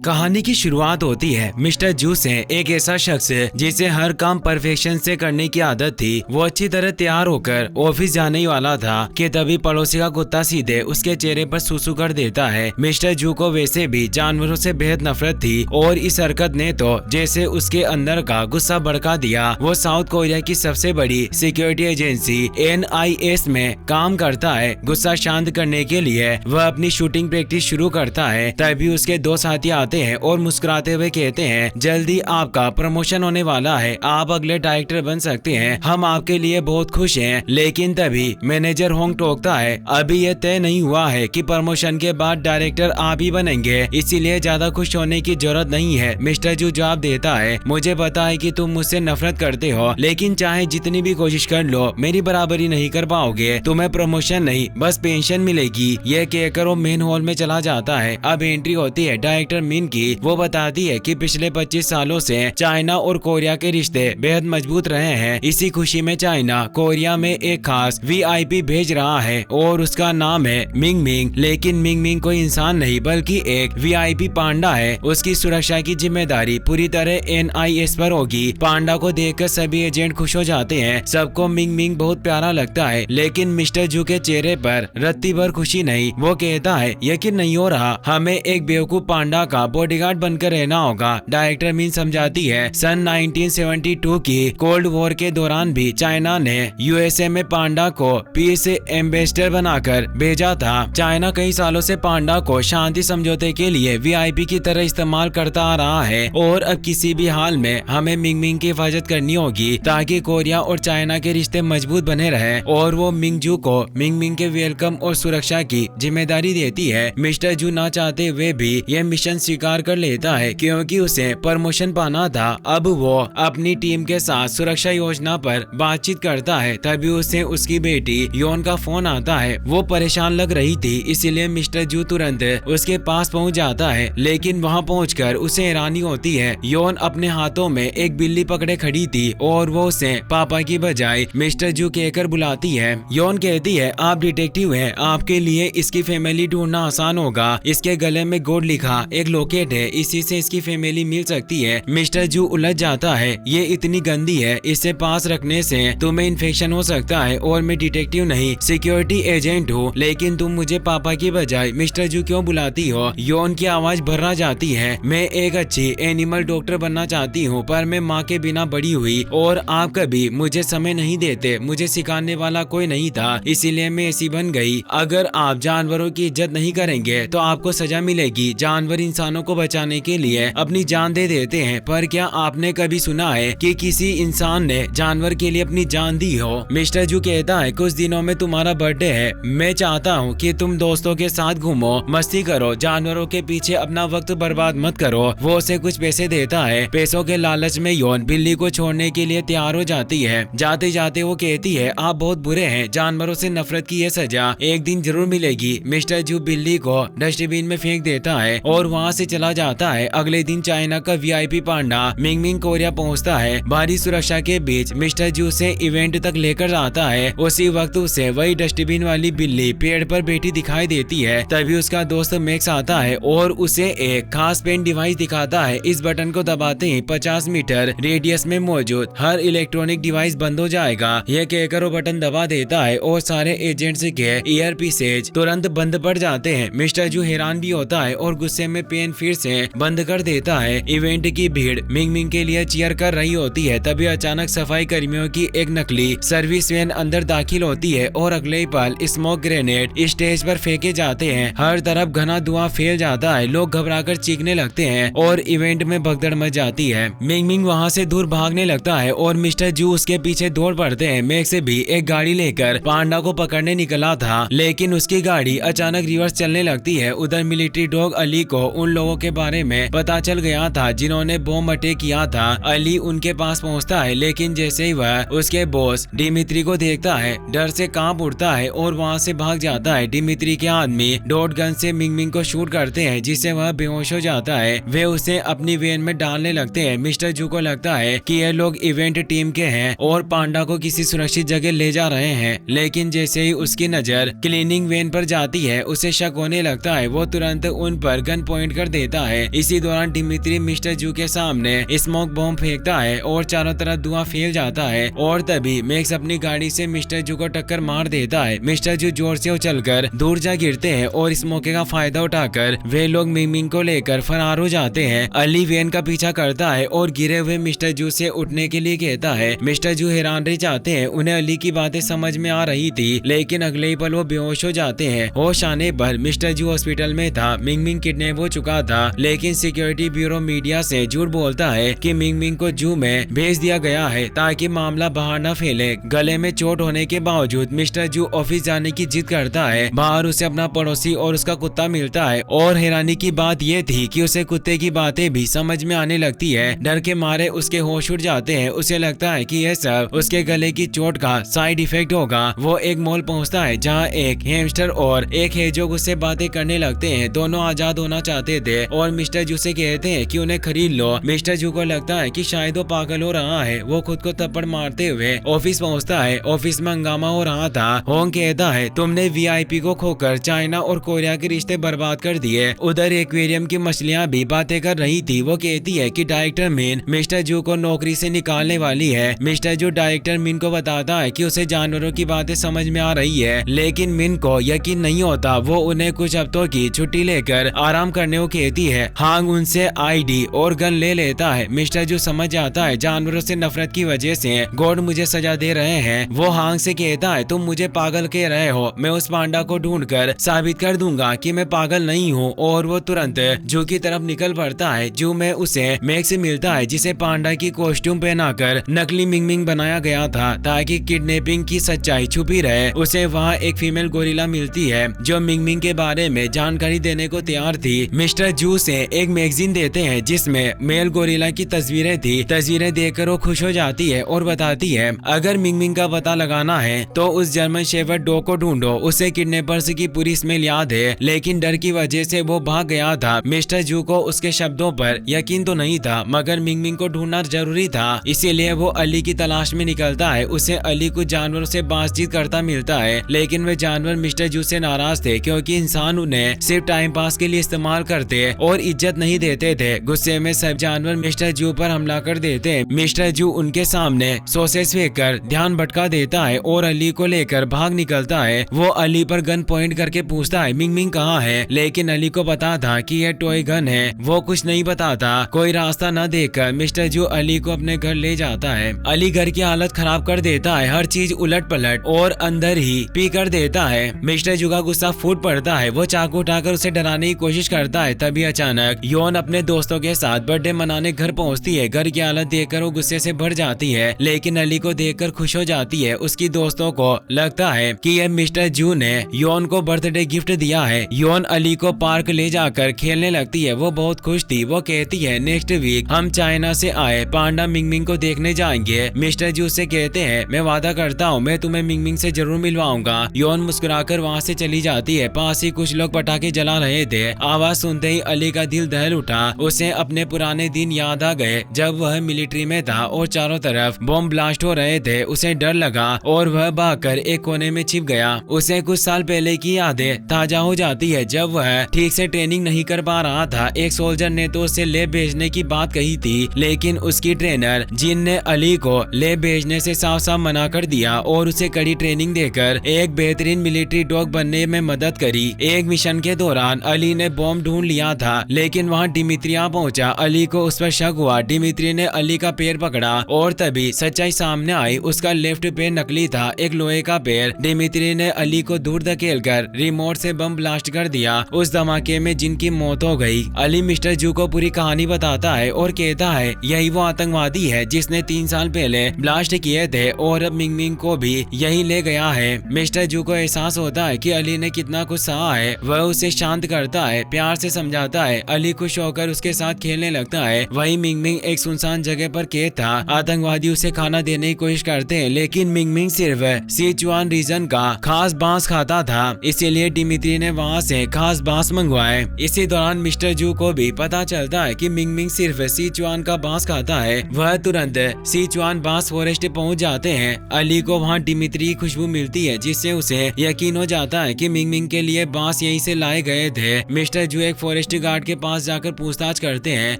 कहानी की शुरुआत होती है मिस्टर जू से, एक ऐसा शख्स जिसे हर काम परफेक्शन से करने की आदत थी। वो अच्छी तरह तैयार होकर ऑफिस जाने ही वाला था कि तभी पड़ोसी का कुत्ता सीधे उसके चेहरे पर सुसु कर देता है। मिस्टर जू को वैसे भी जानवरों से बेहद नफरत थी और इस हरकत ने तो जैसे उसके अंदर का गुस्सा भड़का दिया। वो साउथ कोरिया की सबसे बड़ी सिक्योरिटी एजेंसी NIS में काम करता है। गुस्सा शांत करने के लिए वह अपनी शूटिंग प्रैक्टिस शुरू करता है। तभी उसके दो साथी आते हैं और मुस्कुराते हुए कहते हैं, जल्दी आपका प्रमोशन होने वाला है, आप अगले डायरेक्टर बन सकते हैं, हम आपके लिए बहुत खुश हैं। लेकिन तभी मैनेजर होंग टोकता है, अभी यह तय नहीं हुआ है कि प्रमोशन के बाद डायरेक्टर आप ही बनेंगे, इसीलिए ज्यादा खुश होने की जरूरत नहीं है। मिस्टर जू जवाब देता है, मुझे पता है कि तुम मुझसे नफरत करते हो, लेकिन चाहे जितनी भी कोशिश कर लो मेरी बराबरी नहीं कर पाओगे। तुम्हें प्रमोशन नहीं बस पेंशन मिलेगी। यह कहकर वो मेन हॉल में चला जाता है। अब एंट्री होती है डायरेक्टर मिन की। वो बताती है कि पिछले 25 सालों से चाइना और कोरिया के रिश्ते बेहद मजबूत रहे हैं। इसी खुशी में चाइना कोरिया में एक खास VIP भेज रहा है और उसका नाम है मिंग मिंग। लेकिन मिंग मिंग कोई इंसान नहीं बल्कि एक VIP पांडा है। उसकी सुरक्षा की जिम्मेदारी पूरी तरह NIS पर होगी। पांडा को देखकर सभी एजेंट खुश हो जाते हैं। सबको मिंग मिंग बहुत प्यारा लगता है, लेकिन मिस्टर जू के चेहरे पर रत्ती भर खुशी नहीं। वो कहता है, यकीन नहीं हो रहा, हमें एक बेवकूफ पांडा का बॉडीगार्ड बनकर रहना होगा। डायरेक्टर मीन समझाती है, सन 1972 की कोल्ड वॉर के दौरान भी चाइना ने USA में पांडा को पीस एम्बेसडर बनाकर भेजा था। चाइना कई सालों से पांडा को शांति समझौते के लिए VIP की तरह इस्तेमाल करता आ रहा है और अब किसी भी हाल में हमें मिंग मिंग की हिफाजत करनी होगी ताकि कोरिया और चाइना के रिश्ते मजबूत बने रहे। और वो मिंग जू को मिंग मिंग के वेलकम और सुरक्षा की जिम्मेदारी देती है। मिस्टर जू ना चाहते हुए भी यह मिशन स्वीकार कर लेता है क्योंकि उसे प्रमोशन पाना था। अब वो अपनी टीम के साथ सुरक्षा योजना पर बातचीत करता है। तभी उसे उसकी बेटी योन का फोन आता है। वो परेशान लग रही थी, इसीलिए मिस्टर जू तुरंत उसके पास पहुंच जाता है। लेकिन वहां पहुंचकर उसे हैरानी होती है, योन अपने हाथों में एक बिल्ली पकड़े खड़ी थी और वो उसे पापा की बजाय मिस्टर जू कहकर बुलाती है। योन कहती है, आप डिटेक्टिव हैं, आपके लिए इसकी फैमिली ढूंढना आसान होगा। इसके गले में गोल्ड लिखा एक लॉकेट है, इसी से इसकी फैमिली मिल सकती है। मिस्टर जू उलझ जाता है, ये इतनी गंदी है, इसे पास रखने से तुम्हें इन्फेक्शन हो सकता है और मैं डिटेक्टिव नहीं सिक्योरिटी एजेंट हूँ। लेकिन तुम मुझे पापा की बजाय मिस्टर जू क्यों बुलाती हो? योन की आवाज भर्रा जाती है, मैं एक अच्छी एनिमल डॉक्टर बनना चाहती हूँ, पर मैं माँ के बिना बड़ी हुई और आप कभी मुझे समय नहीं देते। मुझे सिखाने वाला कोई नहीं था, इसीलिए मैं ऐसी बन गई। अगर आप जानवरों की इज्जत नहीं करेंगे तो आपको सजा मिलेगी। जानवर इंसानों को बचाने के लिए अपनी जान दे देते हैं, पर क्या आपने कभी सुना है कि किसी इंसान ने जानवर के लिए अपनी जान दी हो? मिस्टर जू कहता है, कुछ दिनों में तुम्हारा बर्थडे है, मैं चाहता हूँ कि तुम दोस्तों के साथ घूमो, मस्ती करो, जानवरों के पीछे अपना वक्त बर्बाद मत करो। वो उसे कुछ पैसे देता है। पैसों के लालच में योन बिल्ली को छोड़ने के लिए तैयार हो जाती है। जाते जाते वो कहती है, आप बहुत बुरे हैं, जानवरों से नफरत की यह सजा एक दिन जरूर मिलेगी। मिस्टर जू बिल्ली को डस्टबिन में फेंक देता है और वहाँ से चला जाता है। अगले दिन चाइना का VIP पांडा मिंग मिंग कोरिया पहुँचता है। भारी सुरक्षा के बीच मिस्टर जू से इवेंट तक लेकर जाता है। उसी वक्त उसे वही डस्टबिन वाली बिल्ली पेड़ पर बैठी दिखाई देती है। तभी उसका दोस्त मैक्स आता है और उसे एक खास पेन डिवाइस दिखाता है। इस बटन को दबाते ही 50 मीटर रेडियस में मौजूद हर इलेक्ट्रॉनिक डिवाइस बंद हो जाएगा। यह कहकर वो बटन दबा देता है और सारे एजेंट्स के ईयरपीसेज तुरंत बंद पड़ जाते हैं। मिस्टर जू हैरान भी होता है और गुस्से में पेन फिर से बंद कर देता है। इवेंट की भीड़ मिंग मिंग के लिए चीयर कर रही होती है। तभी अचानक सफाई कर्मियों की एक नकली सर्विस वैन अंदर दाखिल होती है और अगले ही पल स्मोक ग्रेनेड स्टेज पर फेंके जाते हैं। हर तरफ घना धुआं फैल जाता है, लोग घबराकर चीखने लगते हैं और इवेंट में भगदड़ मच जाती है। मिंग मिंग वहाँ से दूर भागने लगता है और मिस्टर जू उसके पीछे दौड़ पड़ते हैं। मैक्स से भी एक गाड़ी लेकर पांडा को पकड़ने निकला था, लेकिन उसकी गाड़ी अचानक रिवर्स चलने लगती है। उधर मिलिट्री डॉग अली को उन लोगों के बारे में पता चल गया था जिन्होंने बॉम्ब अटैक किया था। अली उनके पास पहुंचता है, लेकिन जैसे ही वह उसके बॉस डिमित्री को देखता है, डर से कांप उठता है और वहां से भाग जाता है। डिमित्री के आदमी डॉट गन से मिंग मिंग को शूट करते हैं, जिससे वह बेहोश हो जाता है। वे उसे अपनी वैन में डालने लगते हैं। मिस्टर जू को लगता है कि ये लोग इवेंट टीम के हैं और पांडा को किसी सुरक्षित जगह ले जा रहे हैं, लेकिन जैसे ही उसकी नजर क्लीनिंग वैन पर जाती है, उसे शक होने लगता है। वो तुरंत उन पर गन पॉइंट कर कर देता है। इसी दौरान डिमित्री मिस्टर जू के सामने स्मोक बॉम्ब फेंकता है और चारों तरफ धुआं फैल जाता है और तभी मैक्स अपनी गाड़ी से मिस्टर जू को टक्कर मार देता है। मिस्टर जू जोर से उछलकर दूर जा गिरते हैं और इस मौके का फायदा उठाकर वे लोग मिंगमिंग को लेकर फरार हो जाते हैं। अली वैन का पीछा करता है और गिरे हुए मिस्टर जू से उठने के लिए कहता है। मिस्टर जू हैरान रह जाते हैं, उन्हें अली की बातें समझ में आ रही थी लेकिन अगले ही पल वो बेहोश हो जाते हैं। होश आने पर मिस्टर जू हॉस्पिटल में था। मिंगमिंग किडनैप हो चुका था लेकिन सिक्योरिटी ब्यूरो मीडिया से झूठ बोलता है कि मिंगमिंग को जू में भेज दिया गया है ताकि मामला बाहर न फैले। गले में चोट होने के बावजूद मिस्टर जू ऑफिस जाने की जिद करता है। बाहर उसे अपना पड़ोसी और उसका कुत्ता मिलता है और हैरानी की बात यह थी कि उसे कुत्ते की बातें भी समझ में आने लगती है। डर के मारे उसके होश उड़ जाते हैं। उसे लगता है कि यह सब उसके गले की चोट का साइड इफेक्ट होगा। वो एक मॉल पहुंचता है जहां एक हैमस्टर और एक हेजोग उससे बातें करने लगते हैं। दोनों आजाद होना चाहते थे और मिस्टर जू से कहते हैं कि उन्हें खरीद लो। मिस्टर जू को लगता है कि शायद वो पागल हो रहा है। वो खुद को थप्पड़ मारते हुए ऑफिस पहुंचता है। ऑफिस में हंगामा हो रहा था। होंग कहता है, तुमने वीआईपी को खोकर चाइना और कोरिया के रिश्ते बर्बाद कर दिए। उधर एक्वेरियम की मछलियां भी बातें कर रही थी। वो कहती है कि डायरेक्टर मिन मिस्टर जू को नौकरी से निकालने वाली है। मिस्टर जू डायरेक्टर मिन को बताता है कि उसे जानवरों की बातें समझ में आ रही है लेकिन मिन को यकीन नहीं होता। वो उन्हें कुछ हफ्तों की छुट्टी लेकर आराम करने को कहती है। हांग उनसे आईडी और गन ले लेता है। मिस्टर जू समझ जाता है जानवरों से नफरत की वजह से गॉड मुझे सजा दे रहे हैं। वो हांग से कहता है, तुम मुझे पागल कह रहे हो। मैं उस पांडा को ढूंढकर साबित कर दूंगा कि मैं पागल नहीं हूँ। और वो तुरंत जू की तरफ निकल पड़ता है। जू में उसे मैक्स से मिलता है जिसे पांडा की कॉस्ट्यूम पहनाकर नकली मिंगमिंग बनाया गया था ताकि किडनैपिंग की सच्चाई छुपी रहे। उसे वहाँ एक फीमेल गोरिल्ला मिलती है जो मिंगमिंग के बारे में जानकारी देने को तैयार थी। मिस्टर जू से एक मैगजीन देते हैं जिसमें मेल गोरिल्ला की तस्वीरें थी। तस्वीरें देखकर वो खुश हो जाती है और बताती है, अगर मिंगमिंग का पता लगाना है तो उस जर्मन शेफर्ड डॉग को ढूंढो। उसे किडनैपर्स की पूरी स्मेल याद है लेकिन डर की वजह से वो भाग गया था। मिस्टर जू को उसके शब्दों पर यकीन तो नहीं था मगर मिंगमिंग को ढूंढना जरूरी था, इसीलिए वो अली की तलाश में निकलता है। उसे अली कुछ जानवरों से बातचीत करता मिलता है लेकिन वे जानवर मिस्टर जू से नाराज थे क्योंकि इंसान उन्हें सिर्फ टाइम पास के लिए इस्तेमाल करते और इज्जत नहीं देते थे। गुस्से में सब जानवर मिस्टर जू पर हमला कर देते। मिस्टर जू उनके सामने सॉसेज फेंककर ध्यान भटका देता है और अली को लेकर भाग निकलता है। वो अली पर गन पॉइंट करके पूछता है मिंगमिंग कहाँ है, लेकिन अली को पता था कि यह टॉय गन है। वो कुछ नहीं बताता। कोई रास्ता न देखकर मिस्टर जू अली को अपने घर ले जाता है। अली घर की हालत खराब कर देता है, हर चीज उलट पलट और अंदर ही पी कर देता है। मिस्टर जू का गुस्सा फूट पड़ता है। वो चाकू उठाकर उसे डराने की कोशिश करता है। तभी अचानक योन अपने दोस्तों के साथ बर्थडे मनाने घर पहुंचती है। घर की हालत देखकर वो गुस्से से भर जाती है लेकिन अली को देखकर खुश हो जाती है। उसकी दोस्तों को लगता है कि यह मिस्टर जू ने योन को बर्थडे गिफ्ट दिया है। योन अली को पार्क ले जाकर खेलने लगती है। वो बहुत खुश थी। वो कहती है, नेक्स्ट वीक हम चाइना से आए पांडा मिंगमिंग को देखने जाएंगे। मिस्टर जू से कहते हैं, मैं वादा करता हूँ मैं तुम्हें मिंगमिंग से जरूर मिलवाऊंगा। योन मुस्कुराकर वहाँ से चली जाती है। पास ही कुछ लोग पटाखे जला रहे थे। आवाज सुनते ही अली का दिल दहल उठा। उसे अपने पुराने दिन याद आ गए जब वह मिलिट्री में था और चारों तरफ बॉम्ब ब्लास्ट हो रहे थे। उसे डर लगा और वह भागकर एक कोने में छिप गया। उसे कुछ साल पहले की यादें ताजा हो जाती है जब वह ठीक से ट्रेनिंग नहीं कर पा रहा था। एक सोल्जर ने तो उसे लेब भेजने की बात कही थी लेकिन उसकी ट्रेनर जिन ने अली को लेब भेजने से साफ साफ मना कर दिया और उसे कड़ी ट्रेनिंग देकर एक बेहतरीन मिलिट्री डॉग बनने में मदद करी। एक मिशन के दौरान अली ने बॉम्ब ढूंढ लिया था लेकिन वहाँ डिमित्री आ पहुंचा। अली को उस पर शक हुआ। डिमित्री ने अली का पैर पकड़ा और तभी सच्चाई सामने आई। उसका लेफ्ट पैर नकली था, एक लोहे का पैर। डिमित्री ने अली को दूर धकेलकर रिमोट से बम ब्लास्ट कर दिया। उस धमाके में जिनकी मौत हो गई। अली मिस्टर जू को पूरी कहानी बताता है और कहता है यही वो आतंकवादी है जिसने 3 साल पहले ब्लास्ट किए थे और अब मिंगमिंग को भी यही ले गया है। मिस्टर जू को एहसास होता है कि अली ने कितना कुछ सहा है। वह उसे शांत करता है, प्यार से समझाता है। अली खुश होकर उसके साथ खेलने लगता है। वही मिंगमिंग एक सुनसान जगह पर कैद था। आतंकवादी उसे खाना देने की कोशिश करते हैं लेकिन मिंगमिंग सिर्फ सिचुआन रीजन का खास बांस खाता था, इसीलिए डिमित्री ने वहाँ से खास बांस मंगवाए। इसी दौरान मिस्टर जू को भी पता चलता है कि मिंगमिंग सिर्फ सिचुआन का बांस खाता है। वह तुरंत सिचुआन बांस फॉरेस्ट पहुँच जाते हैं। अली को वहाँ डिमित्री की खुशबू मिलती है जिससे उसे यकीन हो जाता है कि मिंगमिंग के लिए बांस यहीं से लाए गए थे। मिस्टर जू एक फॉरेस्ट गार्ड के पास जाकर पूछताछ करते हैं,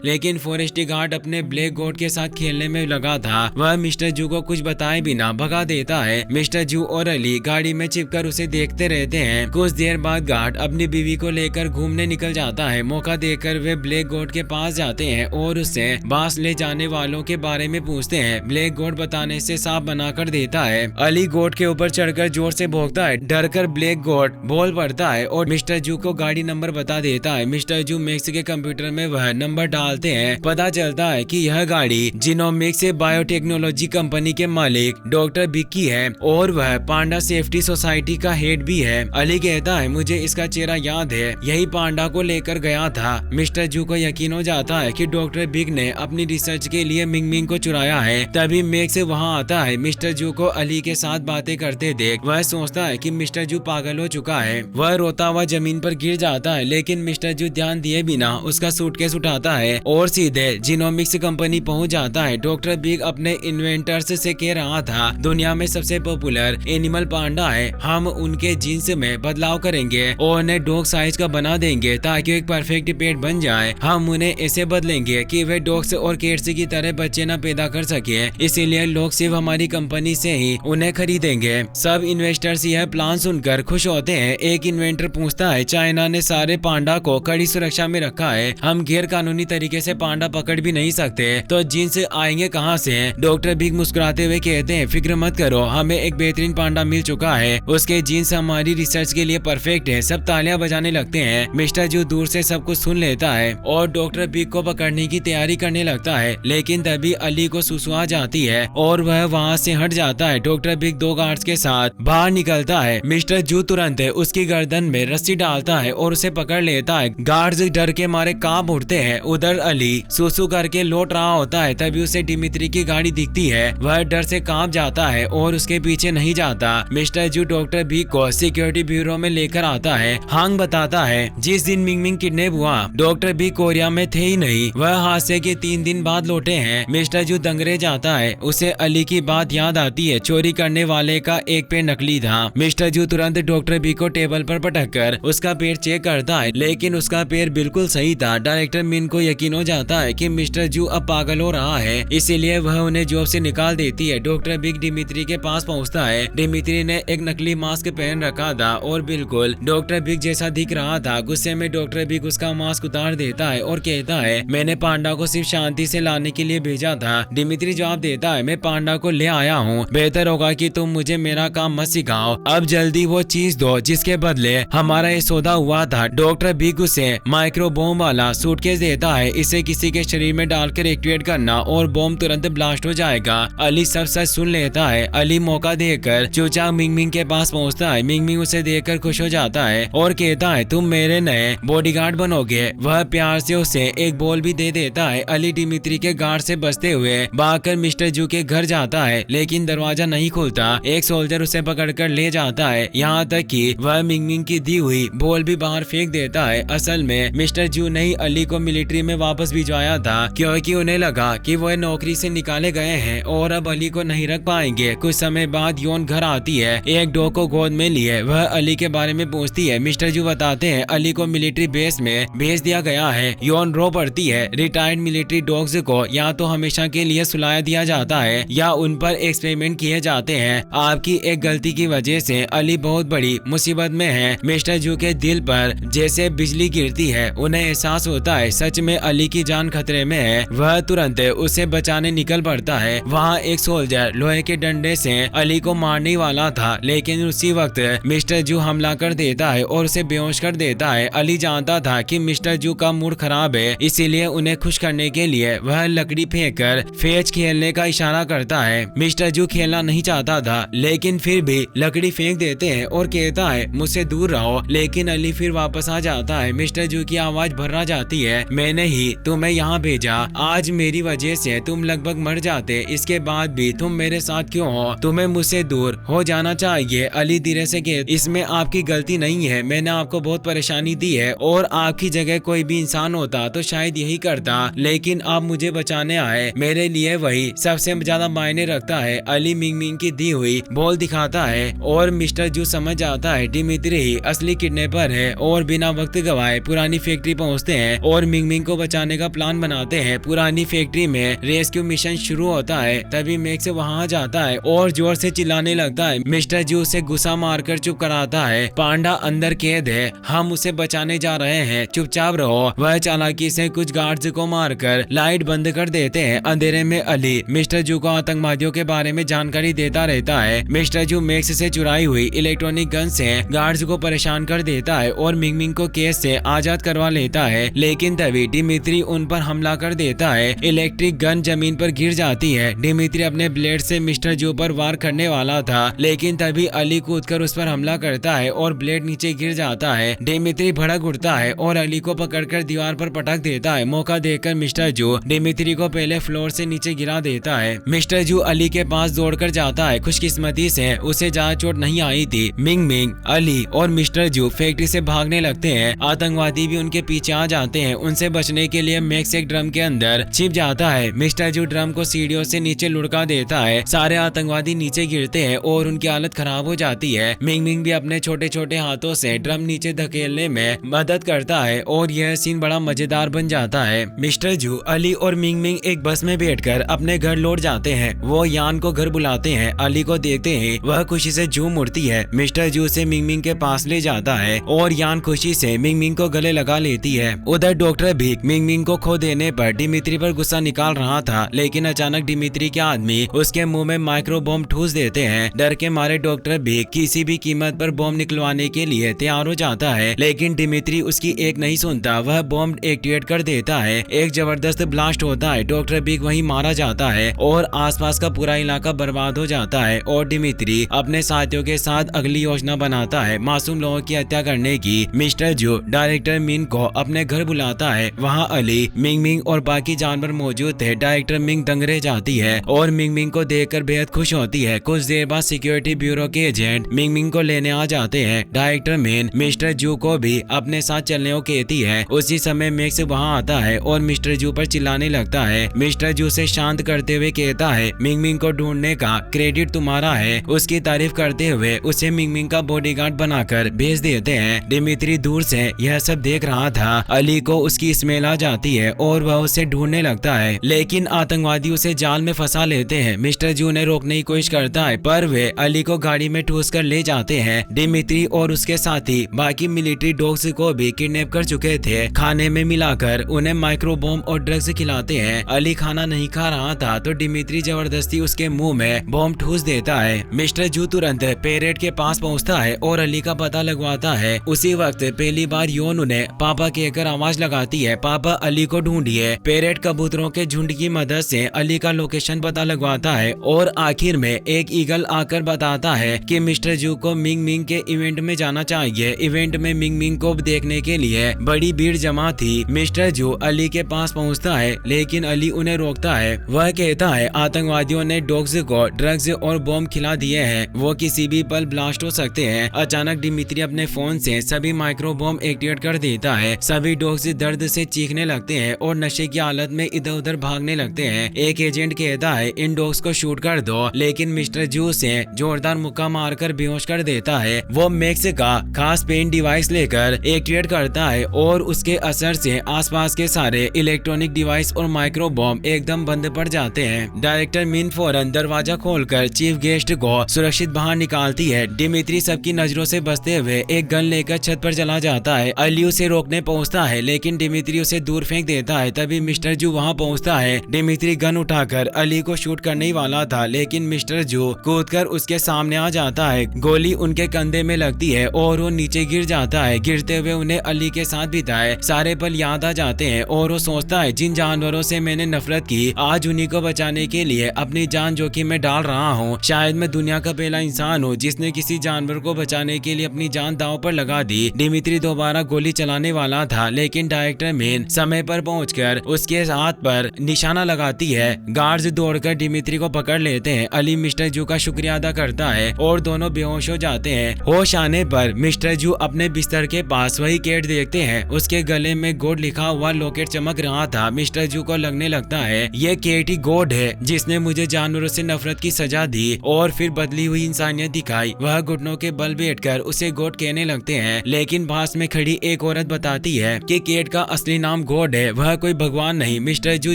लेकिन फॉरेस्ट गार्ड अपने ब्लैक गॉड के साथ खेलने में लगा था। वह मिस्टर जू को कुछ बताए बिना भगा देता है। मिस्टर जू और अली गाड़ी में चिपकर उसे देखते रहते हैं। कुछ देर बाद गार्ड अपनी बीवी को लेकर घूमने निकल जाता है। मौका देकर वे ब्लैक गॉड के पास जाते हैं और उससे बांस ले जाने वालों के बारे में पूछते हैं। ब्लैक गॉड बताने से साफ बना कर देता है। अली गॉड के ऊपर चढ़कर जोर से भौंकता है। डर कर ब्लैक गॉड बोल पड़ता है और मिस्टर जू को गाड़ी नंबर बता देता है। मिस्टर जू मैक्स के कंप्यूटर में वह नंबर डालते हैं। पता चलता है कि यह गाड़ी जीनोमिक्स बायोटेक्नोलॉजी कंपनी के मालिक डॉक्टर बिक्की है और वह पांडा सेफ्टी सोसाइटी का हेड भी है। अली कहता है मुझे इसका चेहरा याद है, यही पांडा को लेकर गया था। मिस्टर जू को यकीन हो जाता है कि डॉक्टर बिग ने अपनी रिसर्च के लिए मिंग मिंग को चुराया है। तभी मैक्स वहाँ आता है। मिस्टर जू को अली के साथ बातें करते देख वह सोचता है कि मिस्टर जू पागल हो चुका है। वह रोता हुआ जमीन पर गिर जाता है, लेकिन मिस्टर जू ध्यान दिए बिना उसका सूटकेस उठाता है और सीधे जीनोमिक्स कंपनी पहुंच जाता है। डॉक्टर बिग अपने इन्वेंटर्स से कह रहा था दुनिया में सबसे पॉपुलर एनिमल पांडा है, हम उनके जीन्स में बदलाव करेंगे और उन्हें डॉग साइज का बना देंगे ताकि एक परफेक्ट पेट बन जाए। हम उन्हें ऐसे बदलेंगे कि वे डॉग्स और कैट्स की तरह बच्चे न पैदा कर सके, इसीलिए लोग सिर्फ हमारी कंपनी से ही उन्हें खरीदेंगे। सब इन्वेस्टर्स यह प्लान सुनकर खुश होते हैं। एक इन्वेंटर पूछता है चाइना ने सारे पांडा को कड़ी सुरक्षा में रखा है, हम गैर कानूनी तरीके से पांडा पकड़ भी नहीं सकते, तो जीन्स आएंगे कहाँ से? डॉक्टर बिग मुस्कुराते हुए कहते हैं फिक्र मत करो, हमें एक बेहतरीन पांडा मिल चुका है, उसके जीन्स हमारी रिसर्च के लिए परफेक्ट है। सब तालियां बजाने लगते हैं। मिस्टर जू दूर से सब कुछ सुन लेता है और डॉक्टर बिग को पकड़ने की तैयारी करने लगता है, लेकिन तभी अली को सुसु आ जाती है और वह वहाँ से हट जाता है। डॉक्टर बिग 2 गार्ड्स के साथ बाहर निकलता है। मिस्टर जू तुरंत उसकी गर्दन में रस्सी डालता है और उसे पकड़ लेता है। गार्ड्स डर के मारे कांप उठते हैं। उधर अली सुसु करके लौट रहा होता है, तभी उसे डिमित्री की गाड़ी दिखती है। वह डर से कांप जाता है और उसके पीछे नहीं जाता। मिस्टर जू डॉक्टर बिग को सिक्योरिटी ब्यूरो में लेकर आता है। हांग बताता है जिस दिन मिंग मिंग किडनैप हुआ डॉक्टर बिग कोरिया में थे ही नहीं, वह हादसे के 3 दिन बाद लौटे हैं। मिस्टर जू दंग रह जाता है। उसे अली की बात याद आती है, चोरी करने वाले का एक पैर नकली था। मिस्टर जू तुरंत डॉक्टर बिग को टेबल पर पटक कर उसका पैर चेक करता है, लेकिन उसका पैर बिल्कुल सही था। डायरेक्टर मिन को यकीन हो जाता है कि मिस्टर जू अब पागल हो रहा है, इसीलिए वह उन्हें जॉब से निकाल देती है। डॉक्टर बिग डिमित्री के पास पहुंचता है। डिमित्री ने एक नकली मास्क पहन रखा था और बिल्कुल डॉक्टर बिग जैसा दिख रहा था। गुस्से में डॉक्टर बिग उसका मास्क उतार देता है और कहता है मैंने पांडा को सिर्फ शांति से लाने के लिए भेजा था। डिमित्री जवाब देता है मैं पांडा को ले आया हूँ, बेहतर होगा कि तुम मुझे मेरा काम मत सिखाओ, अब जल्दी वो चीज दो जिसके बदले हमारा ये सौदा हुआ था। डॉक्टर बिग उसे माइक्रो बॉम्ब वाला सूटकेस देता है, इसे किसी के शरीर में डालकर एक्टिवेट करना और बॉम्ब तुरंत ब्लास्ट हो जाएगा। अली सब सच सुन लेता है। अली मौका देकर चुपचाप मिंग मिंग के पास पहुंचता है। मिंग मिंग उसे देखकर खुश हो जाता है और कहता है तुम मेरे नए बॉडीगार्ड बनोगे। वह प्यार से उसे एक बॉल भी दे देता है। अली डिमित्री के गार्ड से बचते हुए भागकर मिस्टर जू के घर जाता है, लेकिन दरवाजा नहीं खुलता। एक सोल्जर उसे पकड़कर ले जाता है, यहाँ तक कि वह मिंग मिंग की दी हुई बॉल भी बाहर फेंक देता है। असल में मिस्टर जू ने ही अली को मिलिट्री में वापस भिजवाया था, क्योंकि उन्हें लगा कि वह नौकरी से निकाले गए हैं और अब अली को नहीं रख पाएंगे। कुछ समय बाद योन घर आती है, एक डॉग को गोद में लिए वह अली के बारे में पूछती है। मिस्टर जू बताते हैं अली को मिलिट्री बेस में भेज दिया गया है। योन रो पड़ती है। रिटायर्ड मिलिट्री डॉग्स को या तो हमेशा के लिए सुलाया दिया जाता है या उन पर एक्सपेरिमेंट किए जाते हैं। आपकी एक गलती की वजह से अली बहुत बड़ी मुसीबत में है। मिस्टर जू के दिल पर जैसे बिजली गिरती है। उन्हें एहसास होता है सच में अली की जान खतरे में है। वह तुरंत उसे बचाने निकल पड़ता है। वहाँ एक सोल्जर लोहे के डंडे से अली को मारने वाला था, लेकिन उसी वक्त मिस्टर जू हमला कर देता है और उसे बेहोश कर देता है। अली जानता था कि मिस्टर जू का मूड खराब है, इसीलिए उन्हें खुश करने के लिए वह लकड़ी फेंककर फेच खेलने का इशारा करता है। मिस्टर जू खेलना नहीं चाहता था, लेकिन फिर भी लकड़ी फेंक देते हैं और कहता है मुझसे दूर रहो, लेकिन अली फिर वापस आ जाता है। मिस्टर जू की आवाज भर्रा जाती है, मैंने ही तुम्हें यहाँ भेजा, आज मेरी वजह से तुम लगभग मर जाते, इसके बाद भी तुम मेरे साथ क्यों हो? तुम्हें मुझसे दूर हो जाना चाहिए। अली धीरे से कहे इसमें आपकी गलती नहीं है, मैंने आपको बहुत परेशानी दी है और आपकी जगह कोई भी इंसान होता तो शायद यही करता, लेकिन आप मुझे बचाने आए, मेरे लिए वही सबसे ज्यादा मायने रखता है। अली मिंग मिंग की दी हुई बॉल दिखाता है और मिस्टर जू समझ जाता है डिमित्री ही असली किडनैपर है और बिना वक्त गवाए पुरानी फैक्ट्री पहुंचते हैं और मिंग मिंग को बचाने का प्लान बनाते हैं। पुरानी फैक्ट्री में रेस्क्यू मिशन शुरू होता है, तभी मैक्स वहां जाता है और जोर से चिल्लाने लगता है। मिस्टर जू उसे गुस्सा मारकर चुप कराता है। पांडा अंदर कैद है, हम उसे बचाने जा रहे हैं, चुपचाप रहो। वह चालाकी से कुछ गार्ड्स को मारकर लाइट बंद कर देते हैं। अंधेरे में अली मिस्टर जू को आतंकवादियों के बारे में जानकारी देता रहता है। मिस्टर जू मैक्स से चुराई हुई इलेक्ट्रॉनिक गन से गार्ड्स को परेशान कर देता है और मिंग मिंग को केस से आजाद करवा लेता है, लेकिन तभी डिमित्री उन पर हमला कर देता है। इलेक्ट्रिक गन जमीन पर गिर जाती है। डिमित्री अपने ब्लेड से मिस्टर जू पर वार करने वाला था, लेकिन तभी अली कूदकर उस पर हमला करता है और ब्लेड नीचे गिर जाता है। डिमित्री भड़क उठता है और अली को पकड़कर दीवार पर पटक देता है। मौका देखकर मिस्टर जू डिमित्री को पहले फ्लोर से नीचे गिरा देता है। मिस्टर जू अली के पास दौड़कर जाता है। खुशकिस्मती से उसे ज्यादा चोट नहीं आई थी। मिंग मिंग, अली और मिस्टर जू फैक्ट्री से भागने लगते हैं। आतंकवादी भी उनके पीछे आ जाते हैं। उनसे बचने के लिए मैक्स एक ड्रम के अंदर छिप जाता है। मिस्टर जू ड्रम को सीढ़ियों से नीचे लुढ़का देता है। सारे आतंकवादी नीचे गिरते हैं और उनकी हालत खराब हो जाती है। मिंग मिंग भी अपने छोटे छोटे हाथों से ड्रम नीचे धकेलने में मदद करता है और यह सीन बड़ा मजेदार बन जाता है। मिस्टर जू, अली और मिंग मिंग एक बस में बैठकर अपने घर लौट जाते हैं। वो यान को घर बुलाते हैं। अली को देखते ही वह खुशी से झूम उठती है। मिस्टर जू से मिंग मिंग के पास ले जाता है और यान खुशी से मिंग मिंग को गले लगा लेती है। उधर डॉक्टर भी मिंग मिंग को खो देने पर डिमित्री पर गुस्सा निकाल रहा था, लेकिन अचानक डिमित्री के आदमी उसके मुंह में माइक्रो बॉम्ब ठूस देते हैं। डर के मारे डॉक्टर भी किसी भी कीमत पर बॉम्ब निकलवाने के लिए तैयार हो जाता है, लेकिन डिमित्री उसकी एक नहीं सुनता। वह बॉम्ब एक्टिवेट कर देता है। एक जबरदस्त ब्लास्ट होता है। डॉक्टर बिग वहीं मारा जाता है और आसपास का पूरा इलाका बर्बाद हो जाता है और डिमित्री अपने साथियों के साथ अगली योजना बनाता है मासूम लोगों की हत्या करने की। मिस्टर जू डायरेक्टर मिन को अपने घर बुलाता है। वहाँ अली, मिंग मिंग और बाकी जानवर मौजूद थे। डायरेक्टर मिंग दंग रह जाती है और मिंग मिंग को देखकर बेहद खुश होती है। कुछ देर बाद सिक्योरिटी ब्यूरो के एजेंट मिंग मिंग को लेने आ जाते हैं। डायरेक्टर मिन मिस्टर जू को भी अपने साथ चलने को कहती है। उसी समय मैक्स वहाँ आता है और मिस्टर जू पर चिल्लाने लगता है। मिस्टर जू से शांत करते हुए कहता है, मिंग मिंग को ढूंढने का क्रेडिट तुम्हारा है। उसकी तारीफ करते हुए उसे मिंग मिंग का बॉडीगार्ड बनाकर भेज देते हैं। डिमित्री दूर से यह सब देख रहा था। अली को उसकी स्मेल आ जाती है और वह उसे ढूंढने लगता है, लेकिन आतंकवादी उसे जाल में फंसा लेते हैं। मिस्टर जू ने रोकने की कोशिश करता है, पर वे अली को गाड़ी में ठूस कर ले जाते हैं। डिमित्री और उसके साथी बाकी मिलिट्री डॉग्स को भी किडनैप कर चुके थे। खाने में मिलाकर उन्हें माइक्रो बॉम्ब और ड्रग्स खिलाते हैं। अली खाना नहीं खा रहा था तो डिमित्री जबरदस्ती उसके मुंह में बॉम्ब ठूस देता है। मिस्टर जू तुरंत पेरेट के पास पहुंचता है और अली का पता लगवाता है। उसी वक्त पहली बार योन उन्हें पापा कहकर आवाज लगाती है, पापा अली को ढूंढिए। पेरेट कबूतरों के झुंड की मदद से अली का लोकेशन पता लगवाता है और आखिर में एक ईगल आकर बताता है कि मिस्टर जू को मिंग मिंग के इवेंट में जाना चाहिए। इवेंट में मिंग मिंग को देखने के लिए बड़ी भीड़ जमा थी। मिस्टर जू अली के पास पहुंचता है, लेकिन अली उन्हें रोकता है। वह कहता है आतंकवादियों ने डॉग्स को ड्रग्स और बॉम्ब खिला दिए हैं, वो किसी भी पल ब्लास्ट हो सकते हैं। अचानक डिमित्री अपने फोन से सभी माइक्रो बॉम्ब एक्टिवेट कर देता है। सभी डॉग्स दर्द से चीखने लगते हैं और नशे की हालत में इधर उधर भागने लगते हैं। एक एजेंट कहता है इन डॉग्स को शूट कर दो, लेकिन मिस्टर जू से जोरदार मुक्का मारकर बेहोश कर देता है। वो मैक्स का खास पेन डिवाइस लेकर एक्टिवेट करता है और उसके असर से आसपास के सारे इलेक्ट्रॉनिक डिवाइस और माइक्रो बॉम्ब एकदम बंद पड़ जाते हैं। डायरेक्टर मिन फौरन दरवाजा खोलकर चीफ गेस्ट को सुरक्षित बाहर निकालती है। डिमित्री सबकी नजरों से बचते हुए एक गन लेकर छत पर चला जाता है। अली उसे रोकने पहुंचता है, लेकिन डिमित्री उसे दूर फेंक देता है। तभी मिस्टर जू वहां पहुंचता है। डिमित्री गन उठाकर अली को शूट करने ही वाला था, लेकिन मिस्टर जू कूदकर उसके सामने आ जाता है। गोली उनके कंधे में लगती है और वो नीचे गिर जाता है। गिरते हुए उन्हें अली के साथ बिताए सारे पल याद आ जाते हैं और वो सोचता है जिन जानवरों से मैंने नफरत की, आज उन्हीं को बचाने के लिए अपनी जान जोखिम में डाल रहा हूँ। शायद मैं दुनिया का पहला इंसान हूँ जिसने किसी जानवर को बचाने के लिए अपनी जान दांव पर लगा दी। डिमित्री दोबारा गोली चलाने वाला था, लेकिन डायरेक्टर मेन समय पर पहुंचकर उसके हाथ पर निशाना लगाती है। गार्ड्स दौड़कर डिमित्री को पकड़ लेते हैं। अली मिस्टर जू का शुक्रिया अदा करता है और दोनों बेहोश हो जाते हैं। होश आने पर मिस्टर जू अपने बिस्तर के पास वही कैट देखते हैं। उसके गले में गॉड लिखा हुआ लॉकेट चमक रहा था। मिस्टर जू को लगने लगता है ये कैट ही गॉड है जिसने मुझे जानवरों से नफरत की सजा दी और फिर बदली हुई इंसानियत दिखाई। वह घुटनों के बल बैठकर उसे गॉड कहने लगते हैं, लेकिन पास में खड़ी एक औरत बताती है कि केट का असली नाम गॉड है, वह कोई भगवान नहीं मिस्टर जू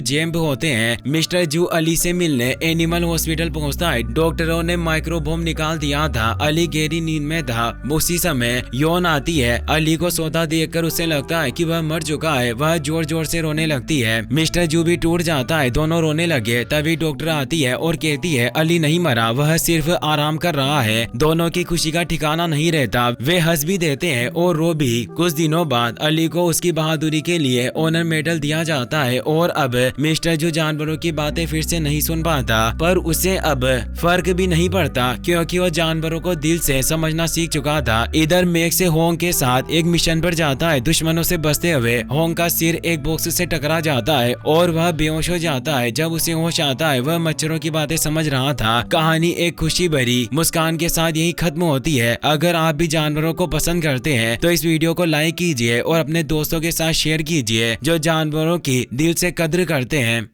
जेम्ब होते हैं। मिस्टर जू अली से मिलने एनिमल हॉस्पिटल पहुंचता है। डॉक्टरों ने माइक्रोबोम निकाल दिया था। अली गहरी नींद में था। उसी समय यौन आती है। अली को सौदा देखकर उसे लगता है कि वह मर चुका है। वह जोर जोर से रोने लगती है। मिस्टर जू भी टूट जाता है। दोनों रोने लगे। तभी डॉक्टर आती है और कहती है अली नहीं मरा, वह सिर्फ आराम कर रहा है। दोनों की खुशी का ठिकाना नहीं रहता। वे हंस भी देते हैं और रो भी। कुछ दिनों बाद अली को उसकी बहादुरी के लिए ऑनर मेडल दिया जाता है और अब मिस्टर जू जानवरों की बातें फिर से नहीं सुन पाता, पर उसे अब फर्क भी नहीं पड़ता क्योंकि वो जानवरों को दिल से समझना सीख चुका था। इधर मेक से होंग के साथ एक मिशन पर जाता है। दुश्मनों से बचते हुए होंग का सिर एक बॉक्स से टकरा जाता है और वह बेहोश हो जाता है। जब उसे होश आता है वह मच्छरों की बातें समझ रहा था। कहानी एक खुशी भरी मुस्कान के साथ यही खत्म होती है। अगर आप भी जानवरों को पसंद करते हैं तो इस वीडियो को लाइक कीजिए और अपने दोस्तों के साथ शेयर कीजिए जो जानवरों की दिल से कद्र करते हैं।